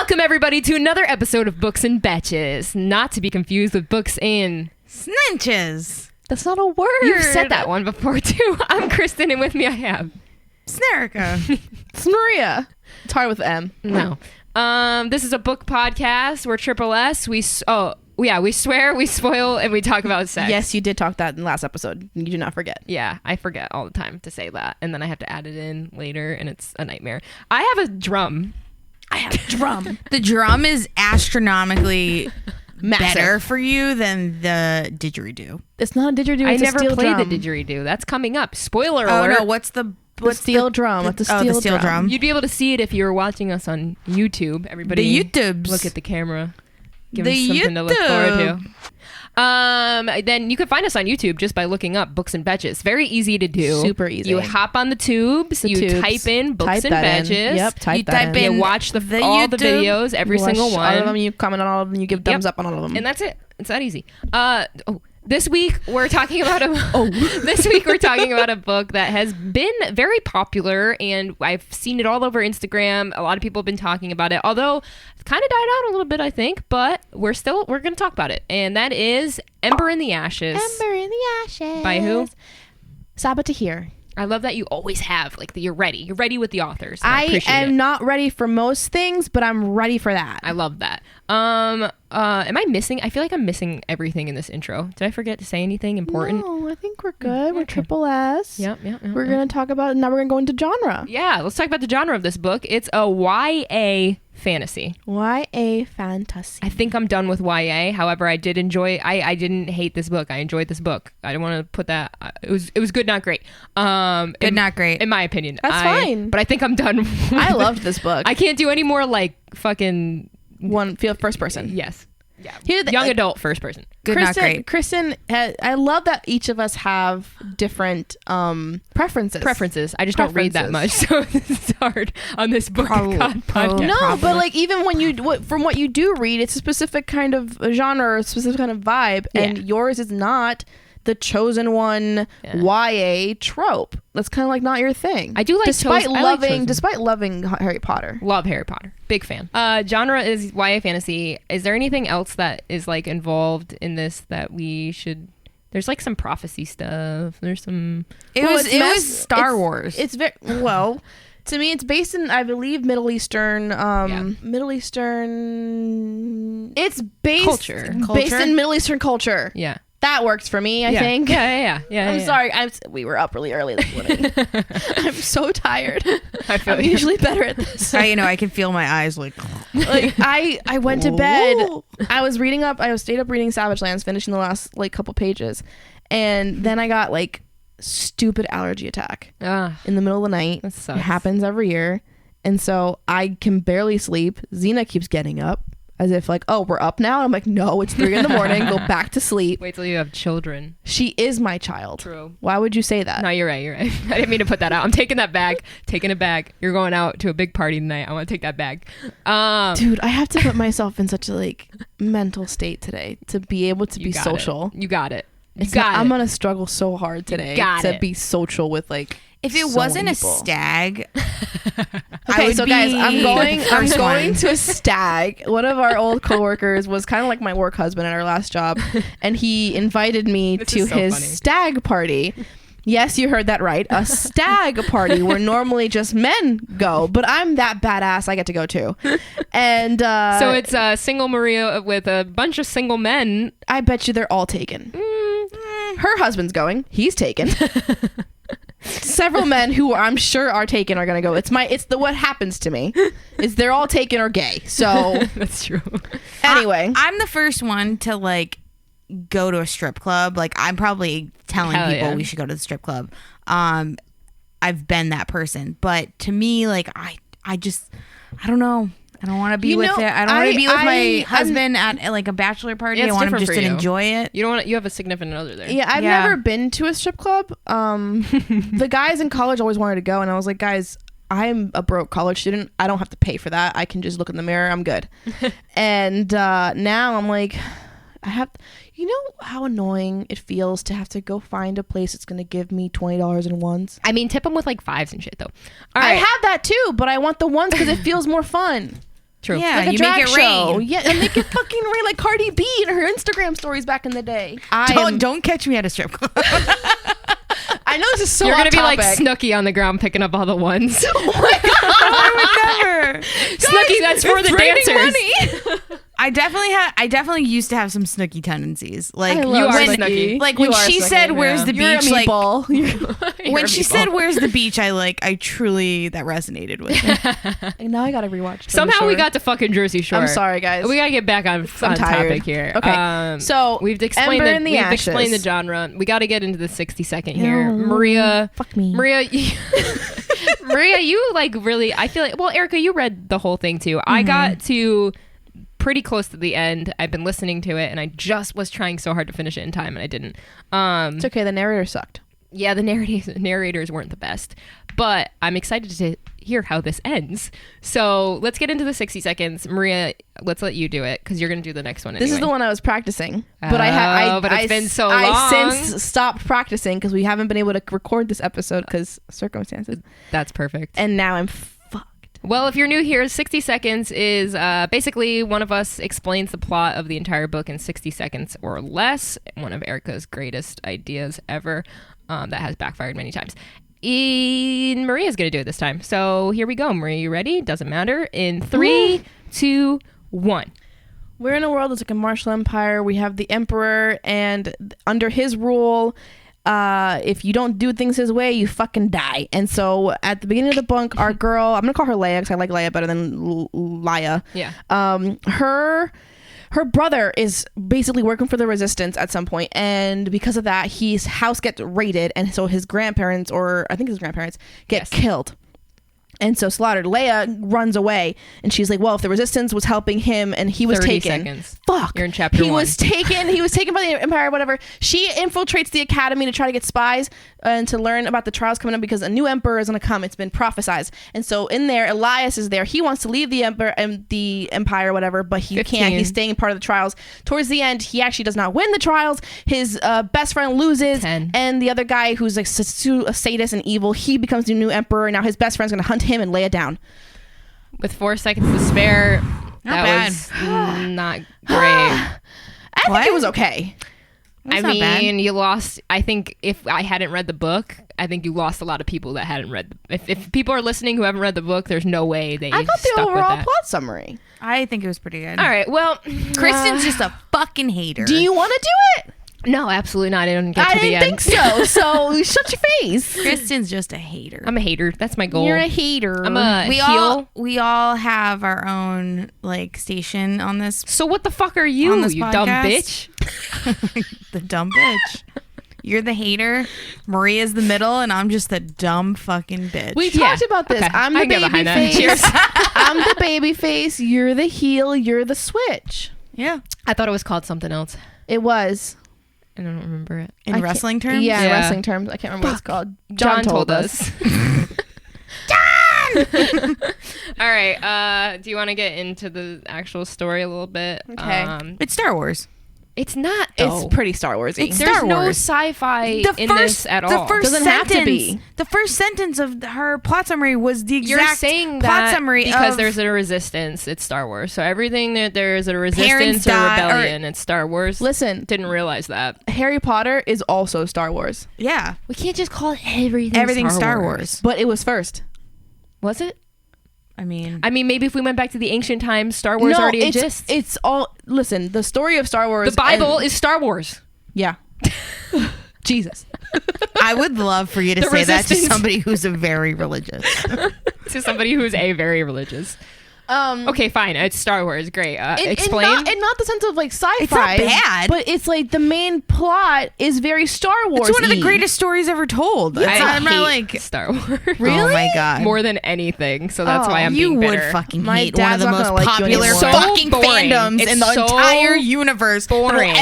Welcome, everybody, to another episode of Books and Betches. Not to be confused with Books and Snitches. That's not a word. You've said that one before, too. I'm Kristen, and with me I have... Snerica. It's Maria. It's hard with M. No. This is a book podcast. We're Triple S. We swear, we spoil, and we talk about sex. Yes, you did talk that in the last episode. You do not forget. Yeah, I forget all the time to say that, and then I have to add it in later, and it's a nightmare. I have a drum. The drum is astronomically Massive. better for you than the didgeridoo. It's not a didgeridoo. I It's never a steel played drum. the didgeridoo. That's coming up. Spoiler Oh alert. no, what's the steel drum? It's a the steel steel drum. You'd be able to see it if you were watching us on YouTube. Everybody, The YouTubes. look at the camera. Give The us something to look forward YouTube. to. Then you can find us on YouTube just by looking up Books and Betches. Very easy to do. Super easy. You hop on the tubes. The you tubes. type in Books Type and that in. Betches. Yep, type You that type in. You watch all the YouTube. videos, every You watch single one, all of them. You comment on all of them. You give thumbs up on all of them. and that's it. It's that easy. This week we're talking about This week we're talking about a book that has been very popular, and I've seen it all over Instagram. A lot of people have been talking about it, although it's kind of died out a little bit, I think. But we're going to talk about it, and that is Ember in the Ashes. Ember in the Ashes. By who? Sabaa Tahir. I love that you always have you're ready. You're ready with the authors. I I appreciate am it. not ready for most things, but I'm ready for that. I love that. Am I missing? I feel like I'm missing everything in this intro. Did I forget to say anything important? No, I think we're good. We're Okay. Triple S. Yep. We're going to talk about, now we're going to go into genre. Yeah, let's talk about the genre of this book. It's a YA fantasy. YA Fantasy. I think I'm done with YA. However, I did enjoy. I didn't hate this book. I enjoyed this book. I don't want to put that. It was good, not great. Good, not great. in my opinion. That's fine. But I think I'm done. I loved this book. I can't do any more fucking First person. yes. Yeah. Here's the- Young adult first person. Good, not great. Kristen, I love that each of us have different preferences. I just don't read that much, so it's hard on this book podcast. No, Probably. but like even when from what you do read, it's a specific kind of genre or a specific kind of vibe, and Yeah. yours is not the chosen one YA trope. That's kind of like not your thing. I do like despite I like chosen. despite loving Harry Potter. Love Harry Potter. Big fan. Genre is YA fantasy. Is there anything else that is involved in this that we should... There's some prophecy stuff. There's some... It was Star Wars. It's very well. To me, it's based in, I believe, Middle Eastern. It's based Culture. based in Middle Eastern culture. Yeah. That works for me, I think. Yeah. I'm sorry. We were up really early this morning. I'm so tired. I'm usually better at this. I can feel my eyes I went to bed. I stayed up reading Savage Lands, finishing the last couple pages, and then I got stupid allergy attack in the middle of the night. That sucks. It happens every year, and so I can barely sleep. Xena keeps getting up as if oh, we're up now. I'm like, no, it's 3 a.m. Go back to sleep. Wait till you have children. She is my child. True. Why would you say that? No, you're right. I didn't mean to put that out. I'm taking that back. Taking it back. You're going out to a big party tonight. I want to take that back. Dude, I have to put myself in such a mental state today to be able to be social. You got it. I'm gonna struggle so hard today to be social with If it so wasn't many a people. stag, Okay, so guys, I'm going one. to a stag. One of our old coworkers was kind of like my work husband at our last job, and he invited me This to is so his funny. stag party. Yes, you heard that right. A stag party where normally just men go, but I'm that badass I get to go too. And So it's single Maria with a bunch of single men. I bet you they're all taken. Her husband's going. He's taken. Several men who I'm sure are taken are gonna go. It's what happens to me is they're all taken or gay. So That's true. anyway, I'm the first one to go to a strip club. I'm probably telling Hell people yeah. we should go to the strip club. I've been that person, but to me, I don't know. I don't want to be with it. I don't want to be with my husband at a bachelor party. Yeah, it's I want him different just for to you. enjoy it. You don't want. You have a significant other there. yeah, I've Yeah. never been to a strip club. The guys in college always wanted to go, and I was like, guys, I'm a broke college student. I don't have to pay for that. I can just look in the mirror. I'm good. And now I'm like, I have. You know how annoying it feels to have to go find a place that's going to give me $20 in ones? I mean, tip them with 5s and shit though. All I right. have that too, but I want the ones because it feels more fun. True. Yeah, like a you drag make it show. rain. Yeah, and they could fucking rain like Cardi B in her Instagram stories back in the day. Don't catch me at a strip club. I know this is so You're gonna off be like topic. Snooki on the ground picking up all the ones. I would never. Snooki, that's for the dancers. I definitely used to have some Snooki tendencies. Like I You love are when, Snooki. like You when are she Snooki, said, "Where's the You're a beach?" Like meatball. when she said, "Where's the beach?" I resonated with me. And now I gotta rewatch. Somehow we got to fucking Jersey Shore. I'm sorry, guys. We gotta get back on tired. topic here. Okay, so we've explained Ember in the we've explained the Ashes. genre. We got to get into the 60-second here. No. Maria, Fuck me. Maria, Maria, you like really? I feel like. Well, Erica, you read the whole thing too. I got to pretty close to the end. I've been listening to it, and I just was trying so hard to finish it in time, and I didn't. It's okay. The narrator sucked. Yeah, the narrators weren't the best, but I'm excited to hear how this ends. So let's get into the 60 seconds. Maria, let's let you do it because you're going to do the next one anyway. This is the one I was practicing, but it's been so long. I since stopped practicing because we haven't been able to record this episode because circumstances. That's perfect. And now I'm fucked. Well, if you're new here, 60 seconds is basically one of us explains the plot of the entire book in 60 seconds or less. One of Erica's greatest ideas ever that has backfired many times. Maria's going to do it this time. So here we go. Maria, you ready? Doesn't matter. In 3, 2, 1. We're in a world that's like a martial empire. We have the emperor, and under his rule, if you don't do things his way, you fucking die. And so at the beginning of the book, our girl, I'm gonna call her Leia because I like Leia better than Laia. Yeah. Her brother is basically working for the resistance at some point, and because of that, his house gets raided, and so his grandparents, or I think his grandparents, get killed. And so slaughtered. Leia runs away, and she's like, well, if the resistance was helping him and he was 30 taken. seconds. Fuck. You're in chapter 1. He was taken by the Empire, whatever. She infiltrates the academy to try to get spies and to learn about the trials coming up because a new emperor is going to come. It's been prophesized. And so in there, Elias is there. He wants to leave the empire, whatever, but he 15. can't. He's staying part of the trials. Towards the end, he actually does not win the trials. His best friend loses. 10. And the other guy who's like a sadist and evil, he becomes the new emperor. And now his best friend's going to hunt him and lay it down. With 4 seconds to spare, was not great. I think it was okay. I mean, you lost. I think if I hadn't read the book, I think you lost a lot of people that hadn't read. If people are listening who haven't read the book, there's no way they. I got the stuck with overall that. plot summary. I think it was pretty good. All right. Well, Kristen's just a fucking hater. Do you want to do it? no, absolutely not. I didn't get to the I end. didn't think so. So shut your face. Kristen's just a hater. I'm a hater. That's my goal. You're a hater. I'm a we heel. all have our own like station on this. So what the fuck are you, On this you dumb podcast? bitch? The dumb bitch. You're the hater. Maria's the middle, and I'm just the dumb fucking bitch. We talked about this. Okay. I'm I the can get baby behind that. face. Cheers. I'm the baby face. You're the heel. You're the switch. yeah. I thought it was called something else. It was. I don't remember it. In wrestling terms? Yeah, Yeah. wrestling terms. I can't remember what it's called. John told us. All right. Do you want to get into the actual story a little bit? Okay. It's Star Wars. It's not. Though. It's pretty Star Warsy. It's There's Star no Wars. sci-fi in this at all. The first Doesn't sentence, have to be. The first sentence of her plot summary was the You're exact saying plot that summary because of there's a resistance. It's Star Wars. So everything that there is a resistance Parents or die- or- rebellion. It's Star Wars. Listen, Didn't realize that. Harry Potter is also Star Wars, yeah, We can't just call it everything. everything Star Wars. but it was first. Was it? I mean, Maybe if we went back to the ancient times, Star Wars already exists. It's all. Listen, the story of Star Wars. The Bible and- is Star Wars. Yeah. Jesus. I would love for you to The say that to resistance. somebody who's a very religious. To somebody who's a very religious. Okay, fine. It's Star Wars. Great. Explain. And not the sense of like sci-fi. It's not bad. But it's like the main plot is very Star Wars. It's one of the greatest stories ever told. It's I I'm not hate like Star Wars. Oh my god, More than anything. So that's why I'm you being would bitter. fucking My hate one of dad's the not most gonna like you popular anymore. So fucking boring. fandoms It's in the so entire universe boring.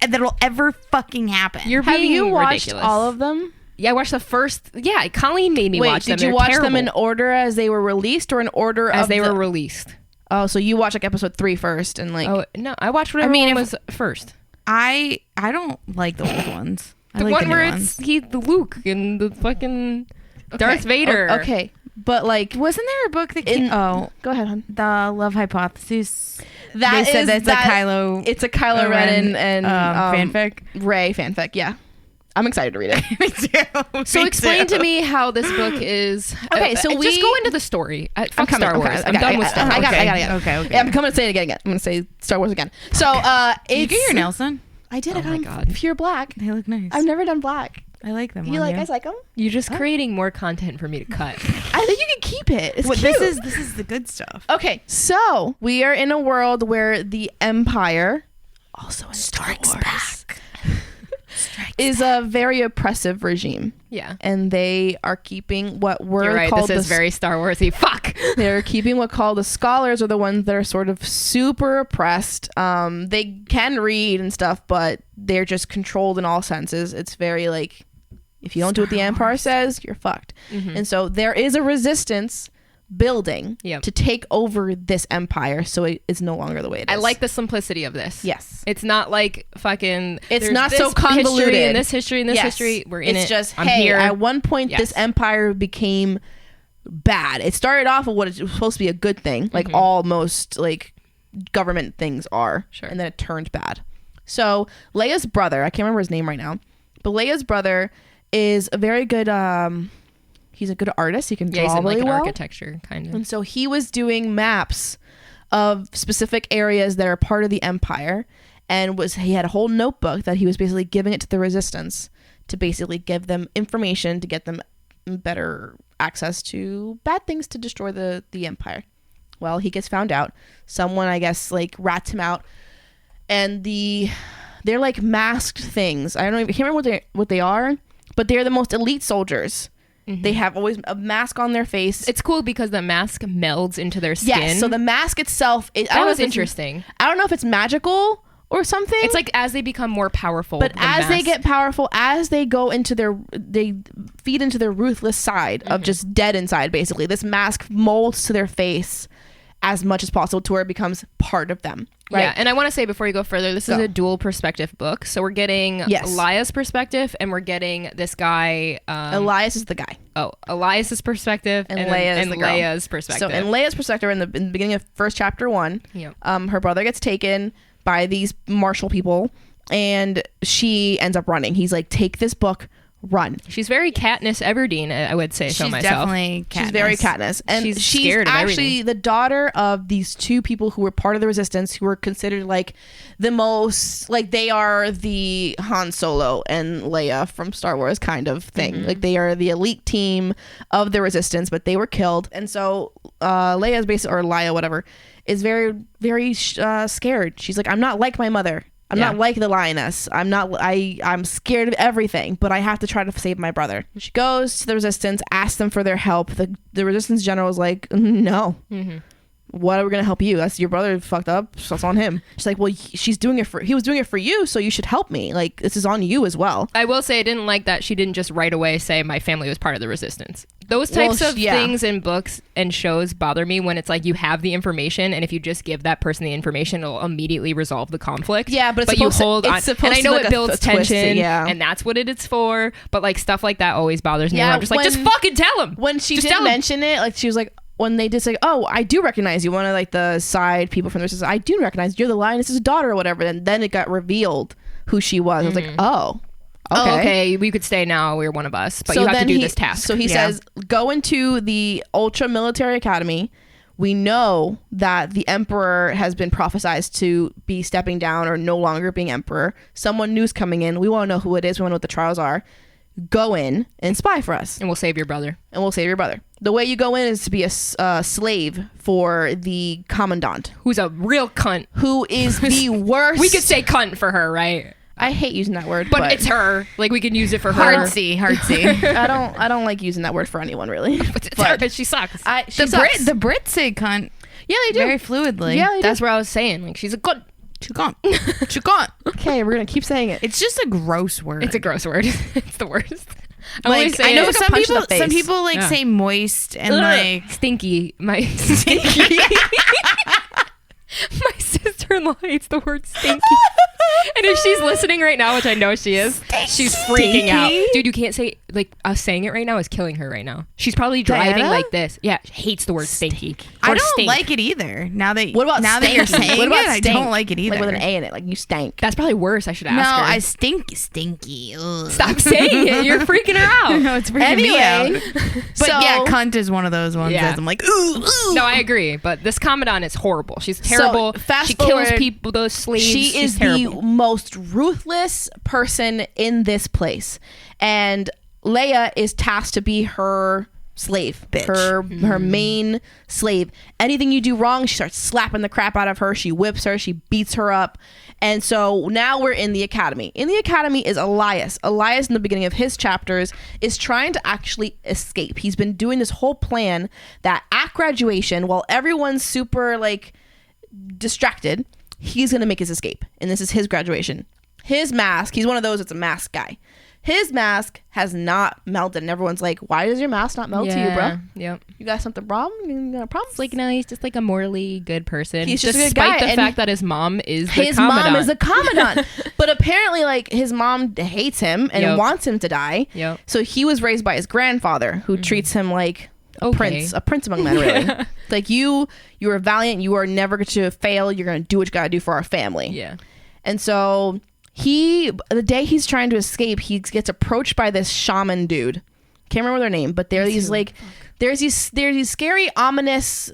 that'll ever fucking happen. You're Have being you watched ridiculous. all of them? Yeah, I watched the first. Yeah, Colleen made me Wait, watch them. did you They're watch terrible. them in order as they were released or in order as of they the- were released? Oh, so you watched like episode 3 first and like. Oh no, I watched whatever mean, one if- was first. I don't like the old ones. I The like one the where new it's ones. the Luke and the fucking Darth Vader. Okay, But like, wasn't there a book that came? go ahead, hon. The Love Hypothesis. They said that's a Kylo. It's a Kylo Ren and fanfic. Rey fanfic. Yeah, I'm excited to read it. Me too. So explain to me how this book is. Okay, so just we go into the story. Fuck coming. Star Wars. Okay, I'm done with Star Wars. I got it. Okay. Yeah, I'm coming to say it again. I'm going to say Star Wars again. So you get your nails done? I did. Oh I got my them God. pure black. They look nice. I've never done black. I like them. You guys like them? You're just creating more content for me to cut. I think you can keep it. It's cute. This is the good stuff. Okay, so we are in a world where the Empire, also in Strikes Back, is a very oppressive regime. Yeah. And they are keeping what were You're right. called This is very Star Warsy. Fuck. They're keeping what called the scholars are the ones that are sort of super oppressed. They can read and stuff, but they're just controlled in all senses. It's very like, if you don't do what the Empire says, you're fucked. Mm-hmm. And so there is a resistance building to take over this empire, so it is no longer the way it is. I like the simplicity of this. Yes. It's not like fucking. It's not so convoluted. History and this history and this history. We're in it. It's just, I'm hey, here. at one point this empire became bad. It started off with what is supposed to be a good thing, like all most like government things are. Sure. And then it turned bad. So Leia's brother, I can't remember his name right now, but Leia's brother is a very good he's a good artist. He can draw he's in really like an well. architecture kind of. And so he was doing maps of specific areas that are part of the empire, and he had a whole notebook that he was basically giving it to the resistance to basically give them information to get them better access to bad things to destroy the empire. Well, he gets found out. Someone, I guess, like rats him out, and they're like masked things. I can't remember what they are, but they're the most elite soldiers. Mm-hmm. They have always a mask on their face. It's cool because the mask melds into their skin. Yes, so the mask itself... That was interesting. I don't know if it's magical or something. It's like as they become more powerful. But as they get powerful, as they go into they feed into their ruthless side of just dead inside, basically. This mask molds to their face as much as possible to where it becomes part of them. Right? Yeah, and I want to say before you go further, this is a dual perspective book. So we're getting Elias' perspective, and we're getting this guy... Elias is the guy. Oh, Elias' perspective and Leia's perspective. So in Leia's perspective, in the beginning of first chapter 1, her brother gets taken by these martial people, and she ends up running. He's like, take this book, run. She's very Katniss Everdeen, I would say so myself. Definitely Katniss. She's very Katniss. And she's scared of actually the daughter of these two people who were part of the resistance, who were considered like the most, like they are the Han Solo and Leia from Star Wars kind of thing. Like they are the elite team of the resistance, but they were killed. And so Leia's basically, or Leia, whatever, is very, very scared. She's like, I'm not like my mother. I'm not like the lioness. I'm scared of everything, but I have to try to save my brother. She goes to the resistance, asks them for their help. The resistance general is like, no. Mm-hmm. What are we gonna help you? That's your brother fucked up, so it's on him. She's like, well, he was doing it for you, so you should help me. Like, this is on you as well. I will say I didn't like that she didn't just right away say my family was part of the resistance. Those types of things in books and shows bother me when it's like you have the information, and if you just give that person the information, it'll immediately resolve the conflict. Yeah, but you hold on. And I know like it builds tension, yeah, and that's what it's for. But like stuff like that always bothers me. Yeah, I'm just like, just fucking tell him. When she did mention it, like she was like, when they just like, oh, I do recognize you. One of like the side people from the resistance, I do recognize you're the lioness's daughter or whatever. And then it got revealed who she was. I was like, oh. Okay, we could stay now. We're one of us, but you have to do this task. So he says, go into the Ultra Military Academy. We know that the Emperor has been prophesized to be stepping down or no longer being Emperor. Someone new's coming in. We want to know who it is. We want to know what the trials are. Go in and spy for us. And we'll save your brother. The way you go in is to be a slave for the commandant. Who's a real cunt. Who is the worst. We could say cunt for her, right? I hate using that word, but it's her. Like we can use it for her. Heartsy. I don't like using that word for anyone really. But it's her because she sucks. The Brits say cunt. Yeah, they do very fluidly. Yeah, that's what I was saying. Like she's a good. Chukant. Okay, we're gonna keep saying it. It's just a gross word. It's a gross word. It's the worst. I know some people like say moist and like stinky. My stinky. My sister-in-law hates the word stinky. And if she's listening right now, which I know she is, she's freaking out. Dude, you can't say, like, us saying it right now is killing her right now. She's probably driving Diana? like this. Yeah, she hates the word stinky. I Or don't stink. like it either. Now that That you're saying what about it, I stank? don't like it either. Like with an A in it, like you stank. That's probably worse. I should no, ask her. I stinky. Ugh. Stop saying it. You're freaking her out. No, it's freaking me out. Anyway, But so, yeah, cunt is one of those ones Yeah. that I'm like, ooh. No, I agree. But this Commandant is horrible. She's terrible. fast she kills forward, people, those slaves. she She's is terrible. the most ruthless person in this place, and Leia is tasked to be her slave, Bitch. her main slave. Anything you do wrong, she starts slapping the crap out of her. She whips her. She beats her up. And so now we're in the academy. In the academy is Elias. Elias, in the beginning of his chapters, is trying to actually escape. He's been doing this whole plan that at graduation, while everyone's super like distracted, he's going to make his escape. And this is his graduation. His mask, he's one of those, it's a mask guy. His mask has not melted. And everyone's like, why does your mask not melt to you, bro? Yep. You got something wrong? You got a problem? It's like, no, he's just like a morally good person. He's just a good despite guy, the and fact that his mom is the his Commandant. mom is the commandant. But apparently, like, his mom hates him and Yep. wants him to die. Yep. So he was raised by his grandfather, who treats him like a Okay. prince among men, really. Like, you are valiant. You are never going to fail. You're going to do what you got to do for our family. Yeah. And so the day he's trying to escape, he gets approached by this shaman dude. Can't remember their name, but they're these like, there's these scary, ominous,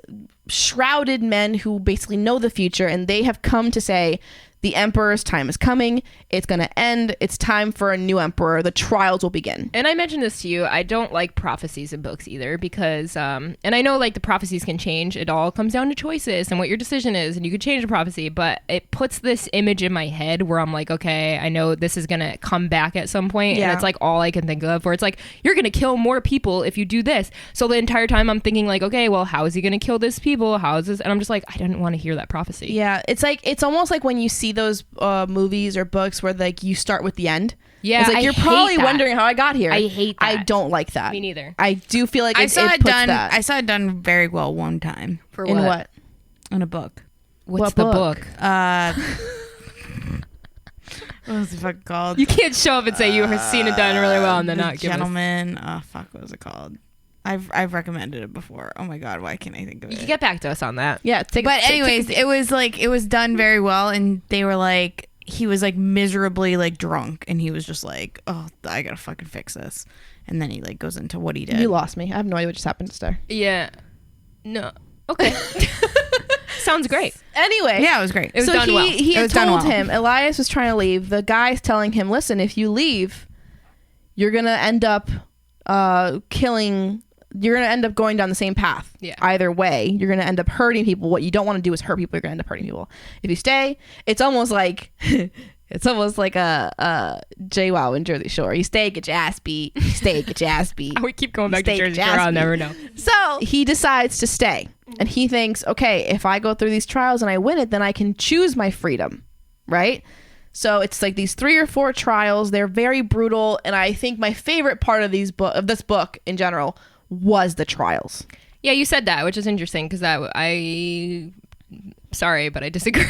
shrouded men who basically know the future, and they have come to say, the emperor's time is coming. It's going to end. It's time for a new emperor. The trials will begin. And I mentioned this to you. I don't like prophecies in books either because, and I know like the prophecies can change. It all comes down to choices and what your decision is, and you could change the prophecy. But it puts this image in my head where I'm like, okay, I know this is gonna come back at some point, Yeah. and it's like all I can think of. Where it's like you're gonna kill more people if you do this. So the entire time I'm thinking like, okay, well, how is he gonna kill this people? How is this? And I'm just like, I didn't want to hear that prophecy. Yeah, it's almost like when you see those movies or books where like you start with the end. Yeah, It's like I you're hate probably that. wondering how I got here. I hate that. I don't like that. Me neither. I do feel like I it saw it puts done. that. I saw it done very well one time For in what? in a book. What's What the book? book? What was the fuck called? You can't show up and say you have seen it done really well and then The not give us. Gentleman. Oh fuck, what was it called? I've recommended it before. Oh my god, why can't I think of You it? can get back to us on that. Yeah, But anyways, it was done very well, and they were like, he was like miserably like drunk, and he was just like, oh, I gotta fucking fix this, and then he like goes into what he did. you lost me. I have no idea what just happened to Star. Yeah. No. Okay. Sounds great. Anyway, Yeah, it was great. It was so done well. he It had was done told well. him, Elias was trying to leave. The guy's telling him, listen, if you leave, you're gonna end up killing. You're going to end up going down the same path. Yeah. Either way, you're going to end up hurting people. What you don't want to do is hurt people. You're going to end up hurting people. If you stay, it's almost like a JWoww in Jersey Shore. You stay, get your ass beat. You stay, get your ass beat. We keep going back to Steak Jersey Shore. I'll Jasmine. never know. So he decides to stay. And he thinks, okay, if I go through these trials and I win it, then I can choose my freedom. Right? So it's like these 3 or 4 trials. They're very brutal. And I think my favorite part of this book in general was the trials. Yeah, you said that, which is interesting because sorry, but I disagree.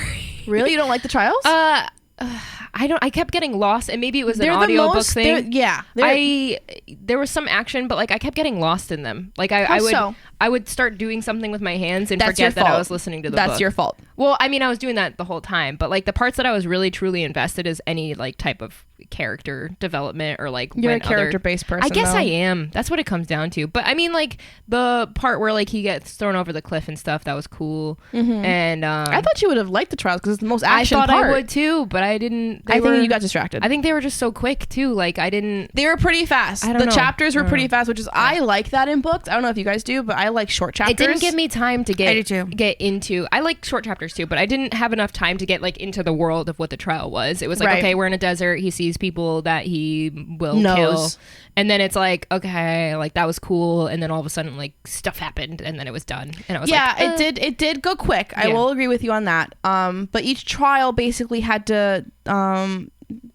Really? You don't like the trials? I kept getting lost, and maybe it was an They're the audiobook most- thing. they're- There was some action, but like I kept getting lost in them. Like How so? I would start doing something with my hands and That's your forget that I fault. was listening to the That's book. your fault. Well, I mean, I was doing that the whole time, but like the parts that I was really truly invested is any like type of character development or like You're a when other- character-based person, I guess though. I am. That's what it comes down to. But I mean, like the part where like he gets thrown over the cliff and stuff, that was cool. And I thought you would have liked the trials because it's the most I action thought part. I would too, but I didn't. I think you got distracted. I think they were just so quick too. Like I didn't. They were pretty fast. I don't The know. chapters were I don't pretty know. fast, which is I like that in books. I don't know if you guys do, but I like short chapters. It didn't give me time to I do too. get into. I like short chapters too, but I didn't have enough time to get like into the world of what the trial was. It was like, Right. okay, we're in a desert. He sees people that he will Knows. kill, and then it's like, okay, like that was cool, and then all of a sudden, like stuff happened, and then it was done, and I was Yeah, like, it did go quick. I Yeah. will agree with you on that. But each trial basically had to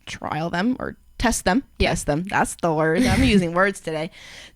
trial them or Test them. That's the word. I'm using words today.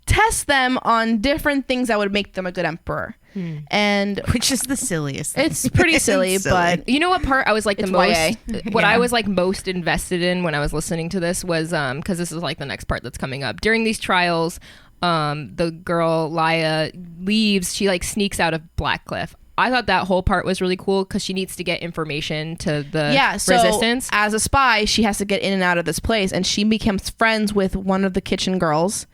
Test them on different things that would make them a good emperor. And which is the silliest thing. It's pretty silly, but you know what part I was like the most YA. what I was like most invested in when I was listening to this was because this is like the next part that's coming up. During these trials, the girl Laya leaves, she like sneaks out of Blackcliff. I thought that whole part was really cool because she needs to get information to the resistance. As a spy, she has to get in and out of this place, and she becomes friends with one of the kitchen girls,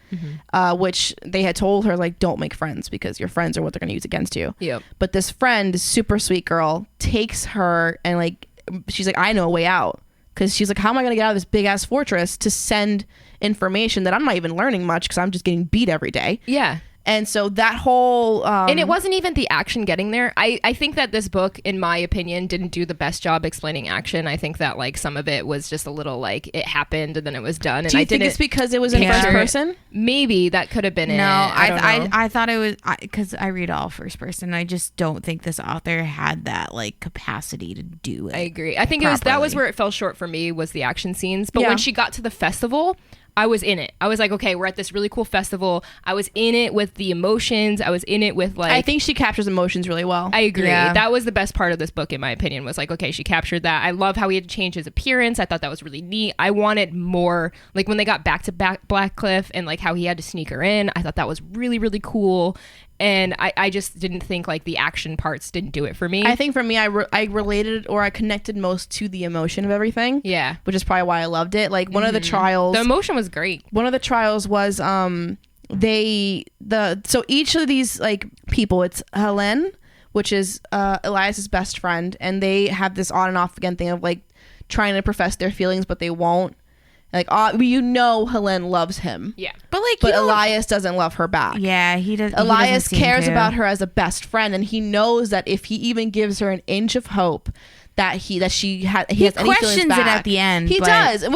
which they had told her, like, don't make friends because your friends are what they're going to use against you. Yep. But this friend, this super sweet girl, takes her and, like, she's like, I know a way out. Because she's like, how am I going to get out of this big-ass fortress to send information that I'm not even learning much because I'm just getting beat every day? Yeah. And so that whole... and it wasn't even the action getting there. I think that this book, in my opinion, didn't do the best job explaining action. I think that like some of it was just a little like it happened and then it was done. And do you think it's because it was in first person? Maybe that could have been it. No, I I thought it was because I read all first person. I just don't think this author had that like capacity to do it. I agree. I think properly. that was where it fell short for me was the action scenes. But when she got to the festival, I was in it. I was like, okay, we're at this really cool festival. I was in it with the emotions. I was in it with like... I think she captures emotions really well. I agree. Yeah. That was the best part of this book, in my opinion, was like, okay, she captured that. I love how he had to change his appearance. I thought that was really neat. I wanted more, like when they got back to Blackcliff and like how he had to sneak her in. I thought that was really, really cool. And I just didn't think like the action parts didn't do it for me. I think for me, I related or I connected most to the emotion of everything. Yeah. Which is probably why I loved it. Like one of the trials. The emotion was great. One of the trials was so each of these like people, it's Helen, which is Elias's best friend, and they have this on and off again thing of like trying to profess their feelings, but they won't. Like, Helen loves him. Yeah. But Elias doesn't love her back. Yeah, he does. Elias cares about her as a best friend, and he knows that if he even gives her an inch of hope that he has any questions feelings back, it at the end. He does, and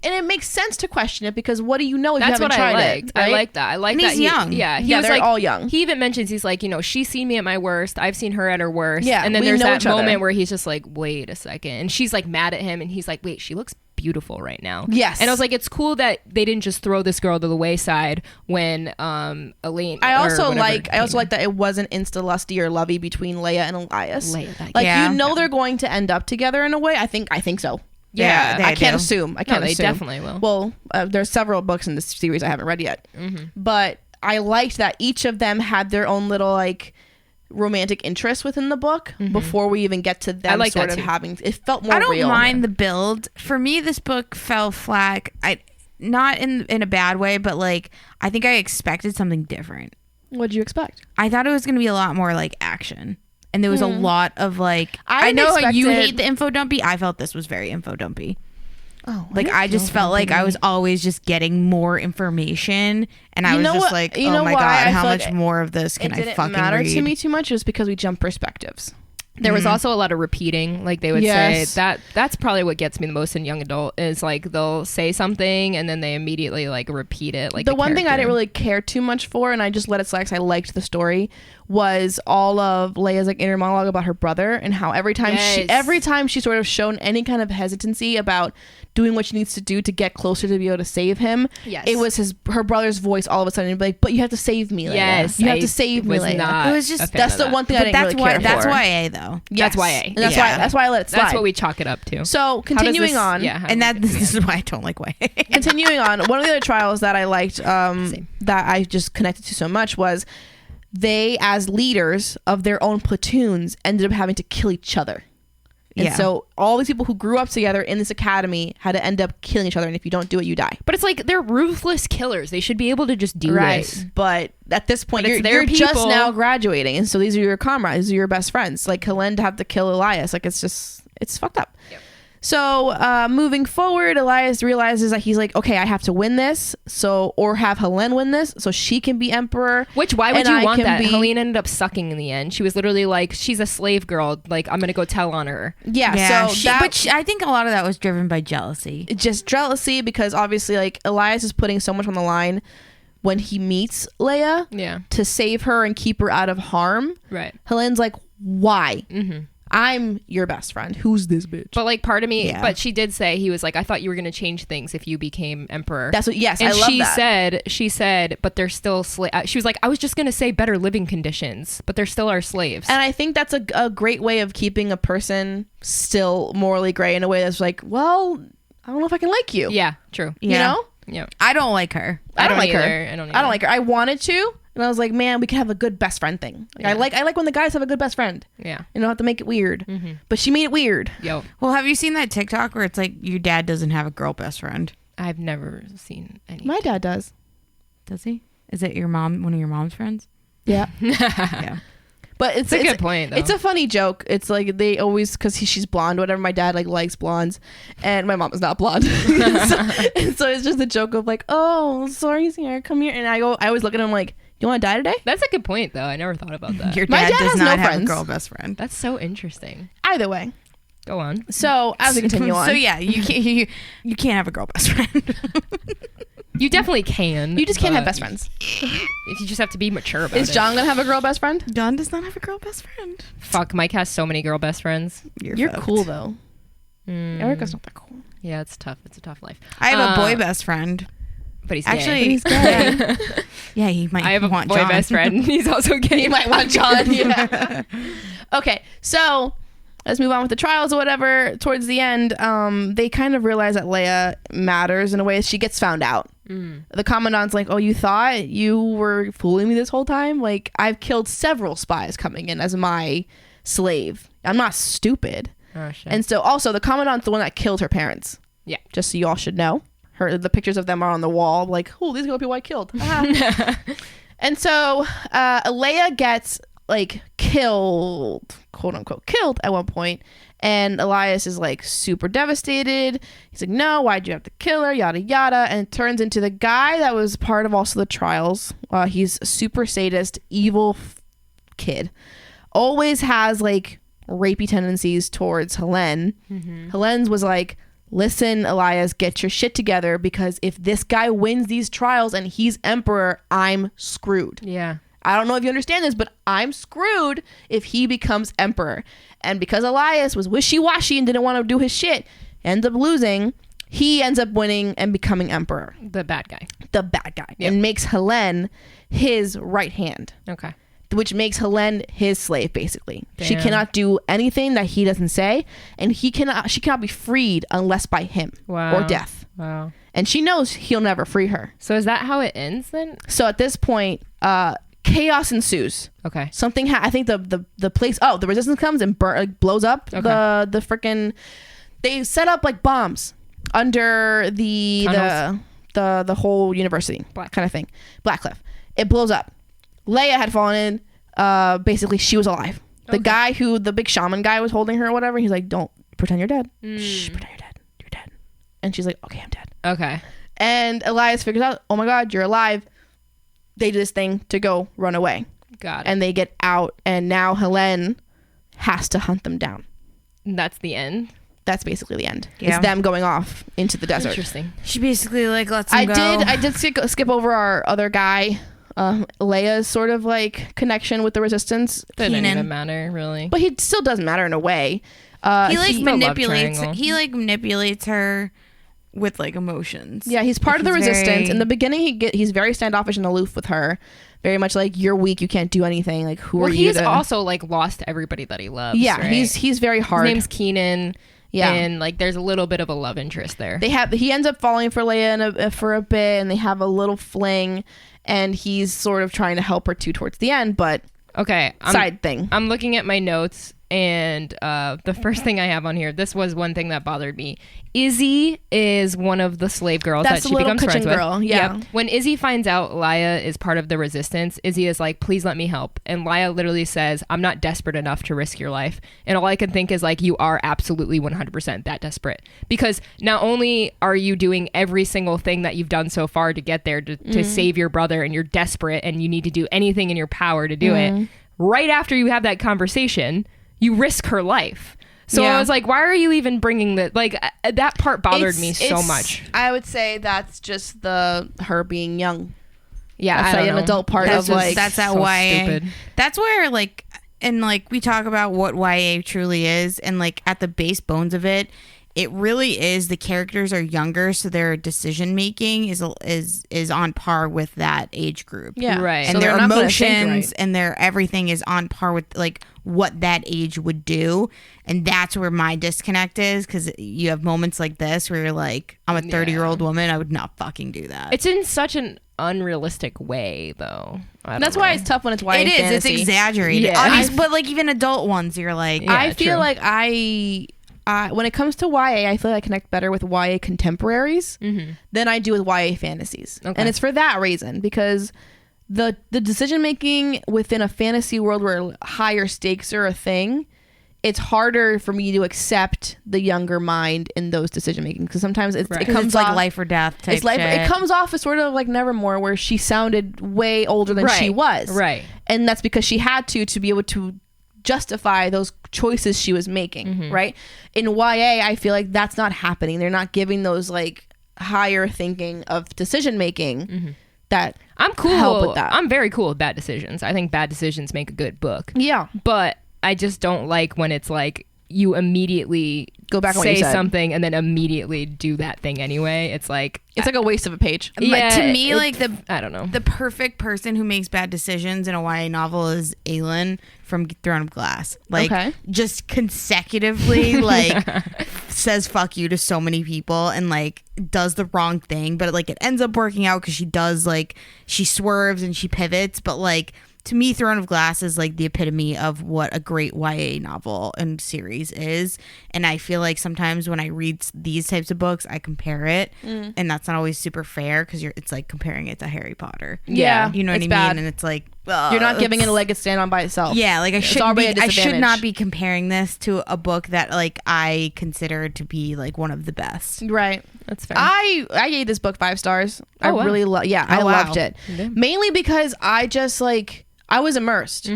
it makes sense to question it because what do you know if That's you haven't what tried I liked. it? Right? I like that. I like and that. He's young. He was they're like, all young. He even mentions he's like, she's seen me at my worst. I've seen her at her worst. Yeah, and then we there's know that each other. moment where he's just like, wait a second, and she's like mad at him, and he's like, wait, she looks beautiful right now. Yes. And I was like, it's cool that they didn't just throw this girl to the wayside when Elaine. I also like that it wasn't insta lusty or lovey between Leia and Elias. They're going to end up together in a way. I think so. Yeah, I can't assume. They definitely will. Well, there's several books in this series I haven't read yet, but I liked that each of them had their own little like romantic interest within the book before we even get to them sort of having. It felt more real. I don't mind the build. For me, this book fell flat. Not in a bad way, but like I think I expected something different. What did you expect? I thought it was going to be a lot more like action. And there was a lot of like, I know you hate the info dumpy. I felt this was very info dumpy. Oh, like I just felt like I was always just getting more information, and I was just like, oh my god, how much more of this can I fucking read? It didn't matter to me too much. It was because we jumped perspectives. There was also a lot of repeating, like they would say that's probably what gets me the most in young adult is like they'll say something and then they immediately like repeat it. Like the one thing I didn't really care too much for, and I just let it slide because I liked the story, was all of Leia's like inner monologue about her brother and how every time she sort of shown any kind of hesitancy about doing what she needs to do to get closer to be able to save him, it was her brother's voice all of a sudden be like, but you have to save me, Leia. Yes, you have to save me, Leia. It was just that's the one thing I didn't really care for. That's YA though. Yes. That's YA. And that's why I let it slide. That's what we chalk it up to. So continuing on, this is why I don't like YA. Continuing on, one of the other trials that I liked, that I just connected to so much was they, as leaders of their own platoons, ended up having to kill each other. And so all these people who grew up together in this academy had to end up killing each other. And if you don't do it, you die. But it's like they're ruthless killers. They should be able to just do this. But at this point, you're just now graduating. And so these are your comrades. These are your best friends. Like Helen to have to kill Elias. Like it's fucked up. Yep. So moving forward, Elias realizes that he's like, okay, I have to win this, or have Helen win this, so she can be emperor. Why would you want that? Helene ended up sucking in the end. She was literally like, she's a slave girl. Like, I'm gonna go tell on her. Yeah. I think a lot of that was driven by jealousy. Just jealousy, because obviously, like Elias is putting so much on the line when he meets Leia. Yeah. To save her and keep her out of harm. Right. Helene's like, why? I'm your best friend. Who's this bitch? But like part of me, but she did say, he was like, I thought you were going to change things if you became emperor. That's what, yes, and I love that. she said, but they're still she was like, I was just going to say better living conditions, but they're still our slaves. And I think that's a great way of keeping a person still morally gray in a way that's like, well, I don't know if I can like you. Yeah, true. You know? Yeah. I don't like her. I don't like her. I don't like her. I wanted to, and I was like, man, we could have a good best friend thing. Like, I like when the guys have a good best friend. Yeah. You don't have to make it weird. But she made it weird. Yo. Well, have you seen that TikTok where it's like your dad doesn't have a girl best friend? I've never seen any. My dad does. Does he? Is it your mom? One of your mom's friends? Yeah. Yeah. But it's a good point, though. It's a funny joke. It's like they always, because she's blonde, whatever. My dad like likes blondes, and my mom is not blonde. so it's just a joke of like, oh, sorry's here, come here. And I always look at him like, you want to die today? That's a good point, though. I never thought about that. Your My dad does has not no have friends. a girl best friend. That's so interesting. Either way. Go on. So as we continue on. So yeah, you can't have a girl best friend. You definitely can. You just can't have best friends. You just have to be mature about it. Is John gonna have a girl best friend? John does not have a girl best friend. Fuck, Mike has so many girl best friends. You're cool though. Erica's not that cool. Yeah, it's tough. It's a tough life. I have a boy best friend. But he's actually gay. he's gay. Yeah, he might. I have a want boy John. best friend. He's also gay. He might want John. Yeah. Okay, so let's move on with the trials or whatever. Towards the end, they kind of realize that Leia matters in a way. She gets found out. The commandant's like, oh, you thought you were fooling me this whole time? Like, I've killed several spies coming in as my slave. I'm not stupid. Oh, shit. And so also the commandant's the one that killed her parents. Yeah. Just so you all should know. The pictures of them are on the wall. Like, oh, these are the people I killed. And so Leia gets like killed, quote unquote, killed at one point. And Elias is like super devastated. He's like, no, why'd you have to kill her? Yada, yada. And it turns into the guy that was part of also the trials. He's a super sadist, evil kid. Always has like rapey tendencies towards Helen. Helen's was like, listen, Elias, get your shit together, because if this guy wins these trials and he's emperor, I'm screwed. Yeah. I don't know if you understand this, but I'm screwed if he becomes emperor. And because Elias was wishy-washy and didn't want to do his shit, ends up losing, he ends up winning and becoming emperor. The bad guy. The bad guy. Yep. And makes Helen his right hand. Okay. Which makes Helen his slave, basically. Damn. She cannot do anything that he doesn't say, and she cannot be freed unless by him or death. Wow. And she knows he'll never free her. So is that how it ends then? So at this point, chaos ensues. Okay. Something I think the place, the resistance comes and blows up. Okay. The freaking, they set up like bombs under the whole university kind of thing. Blackcliff. It blows up. Leia had fallen in. Basically, she was alive. The guy the big shaman guy was holding her or whatever, he's like, don't pretend you're dead. Shh, pretend you're dead. You're dead. And she's like, okay, I'm dead. Okay. And Elias figures out, oh my God, you're alive. They do this thing to go run away. Got it. And they get out, and now Helen has to hunt them down. That's the end. That's basically the end. Yeah. It's them going off into the desert. Interesting. She basically like lets him go. I did skip over our other guy, Leia's sort of like connection with the resistance. Didn't even matter really. But he still does matter in a way. He manipulates her with like emotions. Yeah, he's part of the resistance. In the beginning, he's very standoffish and aloof with her. Very much like, you're weak, you can't do anything. Like, who are you? He's also like lost everybody that he loves. Yeah, right? he's very hard. His name's Keenan. Yeah, and like there's a little bit of a love interest there. He ends up falling for Leia for a bit, and they have a little fling, and he's sort of trying to help her too towards the end. But side thing. I'm looking at my notes, and the first thing I have on here, this was one thing that bothered me. Izzy is one of the slave girls that she becomes friends with. Girl, yeah. Yep. When Izzy finds out Leia is part of the resistance, Izzy is like, please let me help. And Leia literally says, I'm not desperate enough to risk your life. And all I can think is like, you are absolutely 100% that desperate. Because not only are you doing every single thing that you've done so far to get there to save your brother, and you're desperate and you need to do anything in your power to do it, right after you have that conversation, you risk her life. So I was like, why are you even bringing that? Like, that part bothered me so much. I would say that's just her being young. Yeah, that's like an adult part that's of like, that's that so YA. stupid. That's where like and like we talk about what YA truly is, and like at the base bones of it, it really is the characters are younger, so their decision making is on par with that age group. Yeah, right. And So their they're not gonna emotions think and their everything is on par with like what that age would do, and that's where my disconnect is, because you have moments like this where you're like, I'm a 30-year-old woman, I would not fucking do that. It's in such an unrealistic way, though. That's why it's tough when it's YA It is. fantasy. It's exaggerated. Yeah. But like even adult ones, you're like, Yeah, I feel true. like when it comes to YA, I feel like I connect better with YA contemporaries than I do with YA fantasies. Okay. And it's for that reason, because the decision making within a fantasy world where higher stakes are a thing, it's harder for me to accept the younger mind in those decision making, because sometimes it comes like off life or death type it's like shit. it comes off as sort of like Nevermore, where she sounded way older than she was, Right. and that's because she had to be able to justify those choices she was making, right? In YA, I feel like that's not happening. They're not giving those like higher thinking of decision making that I'm cool. help with that. I'm very cool with bad decisions. I think bad decisions make a good book. Yeah. But I just don't like when it's like you immediately Go back on what say you said. something and then immediately do that thing anyway. It's like It's like a waste of a page. But yeah, to me, it- like I don't know. the perfect person who makes bad decisions in a YA novel is Aelin from Throne of Glass. Like, Okay. just consecutively, like, says fuck you to so many people and, like, does the wrong thing. But, like, it ends up working out because she does, like, she swerves and she pivots. But, like, to me, Throne of Glass is, like, the epitome of what a great YA novel and series is. And I feel like sometimes when I read these types of books, I compare it. And that's not always super fair because it's, like, comparing it to Harry Potter. Yeah, You know what I it's mean? bad. And it's like, You're not giving it a leg to stand on by itself. yeah, like I It's should already a I should disadvantage. not be comparing this to a book that like I consider to be like one of the best. Right. That's fair. I gave this book 5 stars. I Oh, wow. really I Oh, wow. loved it. Yeah. Mainly because I just like I was immersed.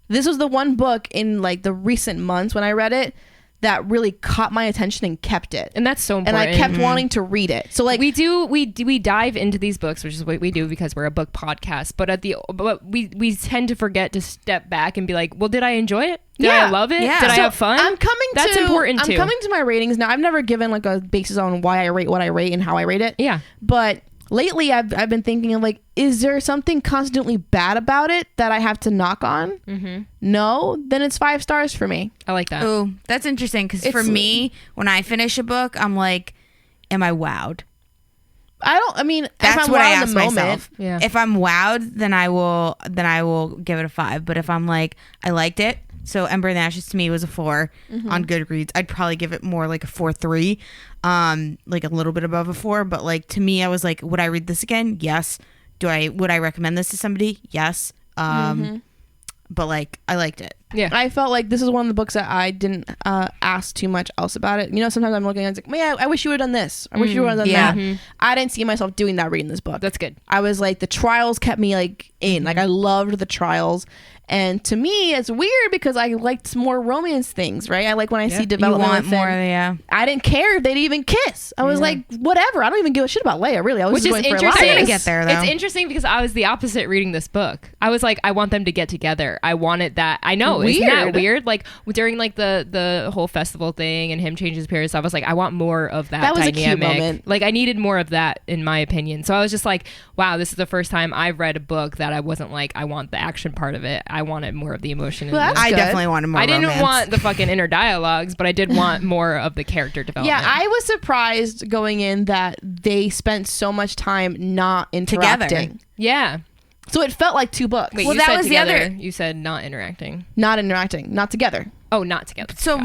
This was the one book in like the recent months when I read it that really caught my attention and kept it. and that's so And important. I kept wanting to read it. So like we dive into these books, which is what we do because we're a book podcast. But we tend to forget to step back and be like, well, did I enjoy it? Did I Yeah. love it? Yeah. Did I So have fun? That's important too. I'm coming to my ratings now. I've never given like a basis on why I rate what I rate and how I rate it. Yeah. But lately I've been thinking of like, is there something constantly bad about it that I have to knock on? No, then it's 5 stars for me. I like that. Oh, that's interesting because for It's- me, when I finish a book, I'm like, am I wowed? I mean, That's if I'm what I wild in ask the moment, myself. Yeah. If I'm wowed, then I will give it a 5. But if I'm like, I liked it. So Ember and the Ashes to me was a 4 on Goodreads. I'd probably give it more like a 4.3, like a little bit above a 4. But like to me, I was like, would I read this again? Yes. Would I recommend this to somebody? Yes. But like I liked it. Yeah. I felt like this is one of the books that I didn't ask too much else about it. You know, sometimes I'm looking and it's like, man, I wish you would have done this. I wish you would have done Yeah. that. I didn't see myself doing that reading this book. That's good. I was like, the trials kept me like in. Like I loved the trials. And to me, it's weird because I liked more romance things, right? I like when I see You development. want within- more? Yeah. I didn't care if they'd even kiss. I was like, whatever. I don't even give a shit about Leia, really. I was Which just is going for a interesting. laugh. I gotta get there, though. It's interesting because I was the opposite reading this book. I was like, I want them to get together. I wanted that. I know. Isn't that Weird. weird? Like during like the whole festival thing and him changing his appearance, I was like, I want more of that. That was a dynamic. cute moment. Like I needed more of that in my opinion. So I was just like, wow, this is the first time I've read a book that I wasn't like, I want the action part of it. I wanted more of the emotion. in Well, this. that's I good. definitely wanted more. I didn't romance. want the fucking inner dialogues, but I did want more of the character development. Yeah, I was surprised going in that they spent so much time not interacting. Yeah. So it felt like 2 books. Wait, Well, you that said was the together. other- You said not interacting. Not interacting, not together. Oh, not together. So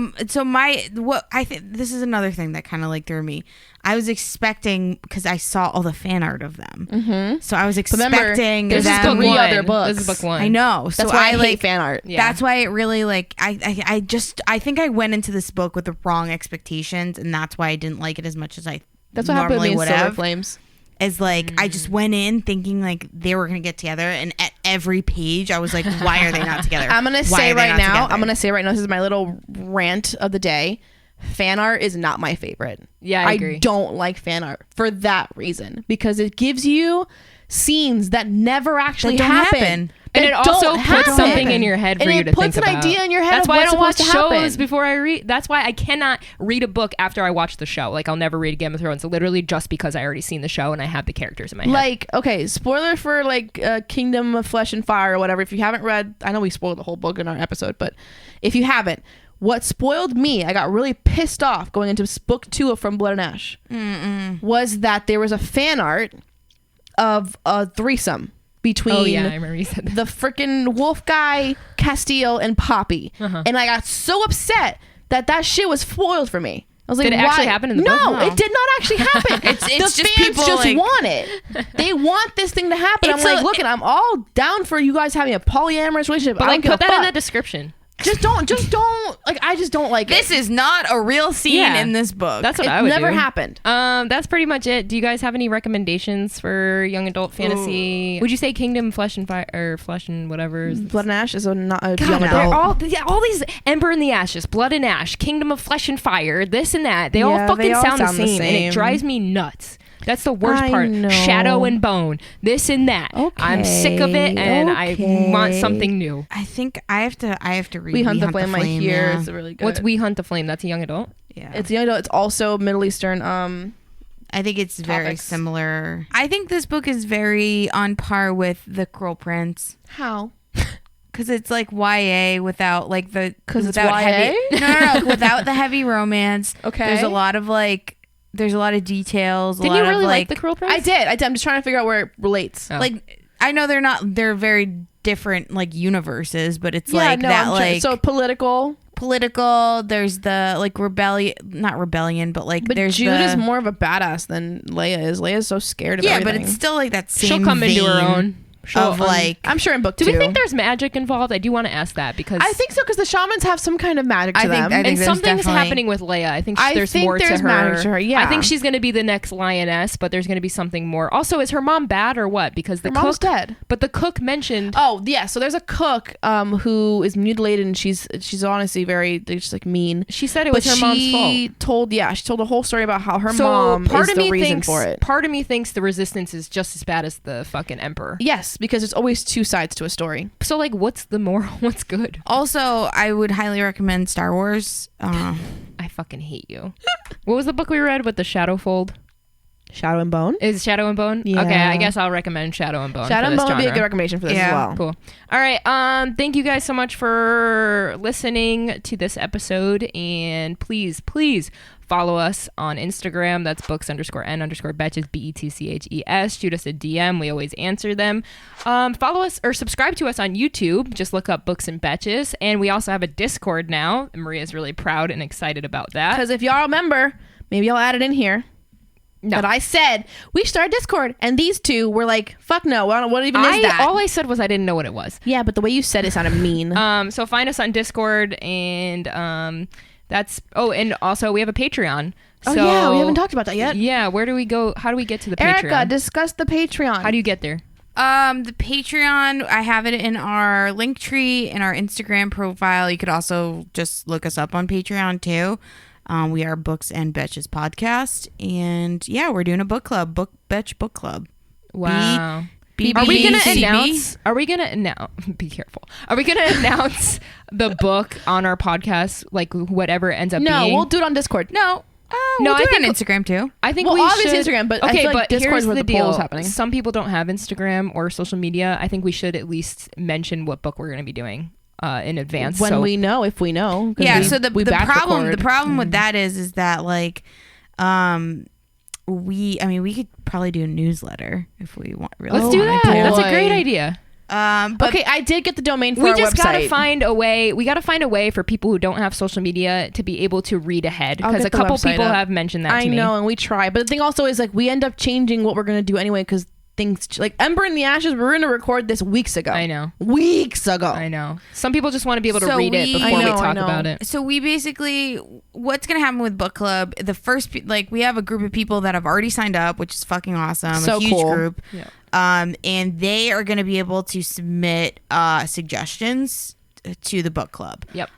what I think this is another thing that kind of like threw me. I was expecting because I saw all the fan art of them. Mm-hmm. So I was Remember, expecting there's them. just 3 one. other books. This is book 1. I know. So That's why I like hate fan art. Yeah. That's why it really like I think I went into this book with the wrong expectations, and that's why I didn't like it as much as I That's what happened to normally me in would Silver have. Flames. Is like I just went in thinking like they were gonna get together, and at every page I was like, why are they not together? I'm gonna Why say are they right not now. together? I'm gonna say right now. This is my little rant of the day. Fan art is not my favorite. Yeah, I agree. don't like fan art for that reason because it gives you scenes that never actually That don't happen. happen. And it also don't puts happen. something in your head for And you it to puts think an about. idea in your head That's of why I what's don't watch supposed to happen. shows before I read. That's why I cannot read a book after I watch the show. Like I'll never read Game of Thrones, literally just because I already seen the show and I have the characters in my head. Like, okay, spoiler for like Kingdom of Flesh and Fire or whatever. If you haven't read, I know we spoiled the whole book in our episode, but if you haven't, what spoiled me, I got really pissed off going into book 2 of From Blood and Ash, was that there was a fan art of a threesome between Oh yeah, I remember you said that. the freaking wolf guy, Castile, and Poppy. And I got so upset that shit was spoiled for me. I was like, Did it actually happen in the book? No, No. it did not actually happen. It's the just fans people, just like- want it. They want this thing to happen. It's I'm like, a- look, and I'm all down for you guys having a polyamorous relationship. But I like don't put give a that in the fuck. description. Just don't. Like, I just don't like This it. is not a real scene Yeah. in this book. That's what It I would never do. happened. That's pretty much it. Do you guys have any recommendations for young adult fantasy? Would you say Kingdom, Flesh and Fire, or Flesh and whatever? Blood and Ash is not a God, young no. adult. They're all these Ember and the Ashes, Blood and Ash, Kingdom of Flesh and Fire, this and that. They all Yeah, fucking they all sound the sound the same, and it same. drives me nuts. That's the worst I part. know. Shadow and Bone, this and that. I'm sick of it, and I want Okay. something new. I think I have to read We Hunt the Flame. I hear yeah. is really good. What's We Hunt the Flame? That's a young adult. Yeah. It's young adult. It's also Middle Eastern. I think it's very Topics. similar. I think this book is very on par with The Cruel Prince. How? Because it's like YA without like the 'Cause it's without YA? heavy no without the heavy romance. Okay. There's a lot of details. Did a lot you really of, like The Cruel Prince? I did. I'm just trying to figure out where it relates. Oh. like I know they're very different like universes, but it's Yeah, like no, that I'm trying- like so political. political. There's the like not rebellion, but like But there's Jude the, is more of a badass than Leia is. Leia's so scared of yeah, everything. but it's still like that same She'll come into her vein own. of like I'm sure in book Do 2. we think there's magic involved? I do want to ask that because I think so because the shamans have some kind of magic to I think- them. I think and there's something's definitely- happening with Leia. I think I there's think more there's to her. magic to her, yeah. I think she's going to be the next lioness, but there's going to be something more. Also, is her mom bad or what? Because the Her cook, mom's dead. but the cook mentioned. Oh yeah, so there's a cook who is mutilated and she's honestly very just like mean. She said it But was her mom's fault. she told a whole story about how her So mom part is of the me reason thinks for it. part of me thinks the resistance is just as bad as the fucking emperor. Yes, because there's always two sides to a story. So like, what's the moral? What's good? Also, I would highly recommend Star Wars. I fucking hate you. What was the book we read with the Shadow Fold? Shadow and Bone. Is Shadow and Bone? Yeah. Okay, I guess I'll recommend Shadow and Bone. Shadow for and this Bone would be a genre. good recommendation for this Yeah. as well. Cool. All right. Thank you guys so much for listening to this episode, and please follow us on Instagram. That's books_n_betches BETCHES. Shoot us a DM. We always answer them. Follow us or subscribe to us on YouTube. Just look up Books and Betches, and we also have a Discord now. Maria's really proud and excited about that. Because if y'all remember, maybe I'll add it in here. No. But I said we should start Discord, and these two were like, "Fuck no! What even is that?" All I said was I didn't know what it was. Yeah, but the way you said it sounded mean. So find us on Discord, and that's and also we have a Patreon. Oh So, yeah, we haven't talked about that yet. Yeah, where do we go? How do we get to the Erica, Patreon? discuss the Patreon. How do you get there? The Patreon, I have it in our link tree in our Instagram profile. You could also just look us up on Patreon too. We are Books and Betches podcast, and yeah, we're doing a book club, Betch Book Club. Wow. B- Are we gonna BBCB? announce? Are we gonna announce? Be careful. Are we gonna announce the book on our podcast? Like whatever it ends up No, being. we'll do it on Discord. No, No, we'll I do it think- on Instagram too. I think Well, we obviously should. Instagram, but I okay, feel like but Discord's here's where the the poll deal. is happening. Some people don't have Instagram or social media. I think we should at least mention what book we're going to be doing in advance. When so we know, if we know. 'cause Yeah. we- So we the batch problem record. with that is that like, we could probably do a newsletter if we want. Really let's do wanted that. to. That's a boy. great idea. But Okay, I did get the domain for We our just website. gotta find a way. We gotta find a way for people who don't have social media to be able to read ahead, I'll because get a the couple website people up. have mentioned that I to me. know, and we try. But the thing also is like we end up changing what we're gonna do anyway because things like Ember and the Ashes. We were gonna record this weeks ago. I know. Weeks ago. I know. Some people just want to be able to So read it we- before I we know, I talk know. about it. So we basically, what's going to happen with book club, the first, like we have a group of people that have already signed up, which is fucking awesome. So a huge cool. group. Yeah. And they are going to be able to submit suggestions to the book club. Yep.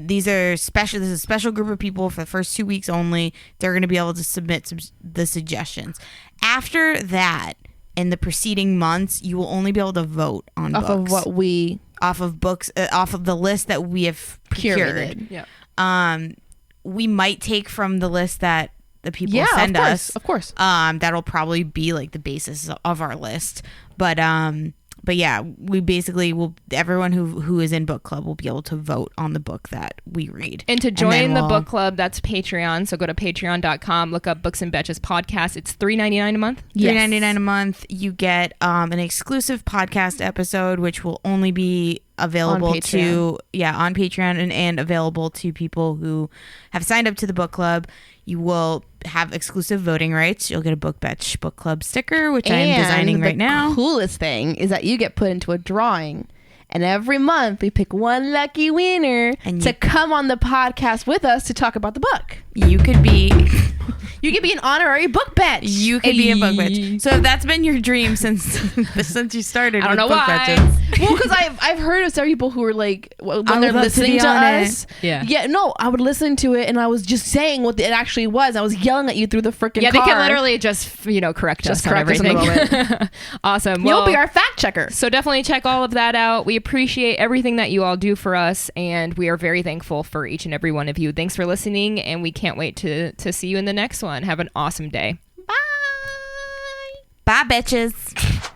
These are special. This is a special group of people for the first 2 weeks only. They're going to be able to submit the suggestions. After that, in the preceding months, you will only be able to vote on Off books. of what we Off of books, off of the list that we have procured. curated. We might take from the list that the people Yeah, send of us. course. That'll probably be like the basis of our list. But yeah, we basically will. Everyone who is in book club will be able to vote on the book that we read. And to join then the we'll- book club, that's Patreon. So go to patreon.com, look up Books and Betches podcast. It's $3.99 a month. $3.99 a month. You get an exclusive podcast episode, which will only be available On to on Patreon and available to people who have signed up to the book club. You will have exclusive voting rights. You'll get a Book Betch book club sticker, which I am designing right now. The coolest thing is that you get put into a drawing. And every month we pick one lucky winner to come on the podcast with us to talk about the book. You could be an honorary book betch. You could be a book betch. So if that's been your dream since you started, I don't with know book why. betches. Well, because I've heard of several people who are like, when I they're would love to listening be to on us. it. No, I would listen to it and I was just saying what it actually was. I was yelling at you through the freaking Yeah, car. they can literally just, correct Just us on correct us in the everything. Awesome. You'll Well, be our fact checker. so definitely check all of that out. We appreciate everything that you all do for us, and we are very thankful for each and every one of you. Thanks for listening, and we can't wait to see you in the next one. Have an awesome day. Bye, bitches.